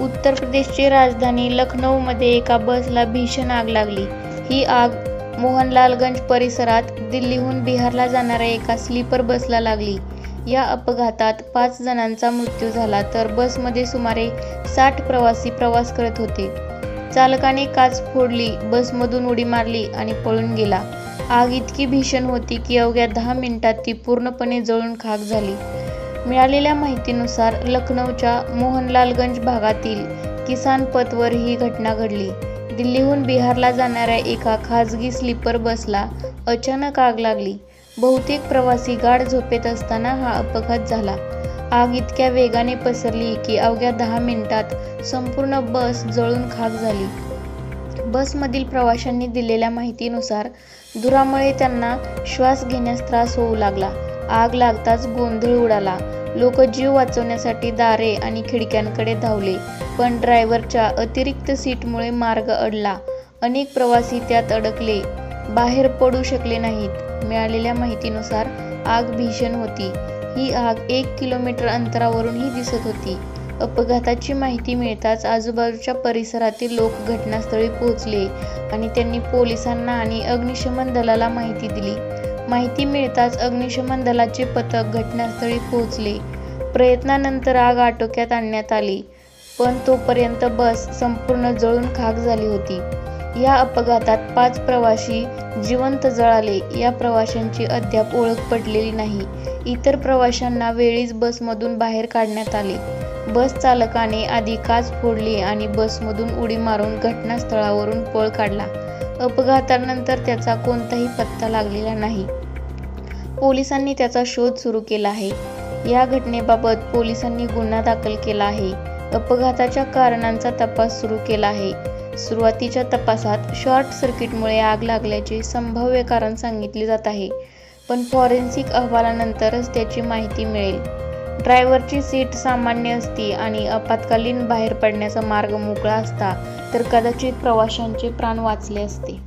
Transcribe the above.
उत्तर प्रदेशची राजधानी लखनौमध्ये एका बसला भीषण आग लागली. ही आग मोहनलालगंज परिसरात दिल्लीहून बिहारला जाणाऱ्या एका स्लीपर बसला लागली. या अपघातात 5 जणांचा मृत्यू झाला तर बसमध्ये सुमारे 60 प्रवासी प्रवास करत होते. चालकाने काच फोडली, बसमधून उडी मारली आणि पळून गेला. आग इतकी भीषण होती की अवघ्या 10 मिनिटात ती पूर्णपणे जळून खाक झाली. मिळालेल्या माहितीनुसार लखनौच्या मोहनलालगंज भागातील किसान पथवर ही घटना घडली. दिल्लीहून बिहारला जाणाऱ्या एका खासगी स्लीपर बसला अचानक आग लागली. बहुतेक प्रवासी गाढ झोपेत असताना हा अपघात झाला. आग इतक्या वेगाने पसरली की अवघ्या 10 मिनिटात संपूर्ण बस जळून खाक झाली. बसमधील प्रवाशांनी दिलेल्या माहितीनुसार धुरामुळे त्यांना श्वास घेण्यास त्रास होऊ लागला. आग लागताच गोंधळ उडाला. लोक जीव वाचवण्यासाठी दारे आणि खिडक्यांकडे धावले, पण ड्रायव्हरच्या अतिरिक्त सीटमुळे मार्ग अडला. अनेक प्रवासी त्यात अडकले, बाहेर पडू शकले नाहीत. मिळालेल्या माहितीनुसार आग भीषण होती. ही आग 1 किलोमीटर अंतरावरूनही दिसत होती. अपघाताची माहिती मिळताच आजूबाजूच्या परिसरातील लोक घटनास्थळी पोहोचले आणि त्यांनी पोलिसांना आणि अग्निशमन दलाला माहिती दिली. माहिती मिळताच अग्निशमन दलाचे पथक घटनास्थळी पोहोचले. प्रयत्नानंतर आग आटोक्यात आणण्यात आली, पण तोपर्यंत बस संपूर्ण जळून खाक झाली होती. या अपघातात 5 प्रवासी जिवंत जळाले. या प्रवाशांची अद्याप ओळख पटलेली नाही. इतर प्रवाशांना वेळीच बसमधून बाहेर काढण्यात आले. बस चालकाने आधी काच फोडली आणि बसमधून उडी मारून घटनास्थळावरून पळ काढला. अपघातानंतर त्याचा कोणताही पत्ता लागलेला नाही. पोलिसांनी त्याचा शोध सुरू केला आहे. या घटनेबाबत पोलिसांनी गुन्हा दाखल केला आहे. अपघाताच्या कारणांचा तपास सुरू केला आहे. सुरुवातीच्या तपासात शॉर्ट सर्किटमुळे आग लागल्याचे संभाव्य कारण सांगितले जात आहे, पण फॉरेन्सिक अहवालानंतरच त्याची माहिती मिळेल. ड्रायव्हरची सीट सामान्य असती आणि आपत्कालीन बाहेर पडण्याचा मार्ग मोकळा असता तर कदाचित प्रवाशांचे प्राण वाचले असते.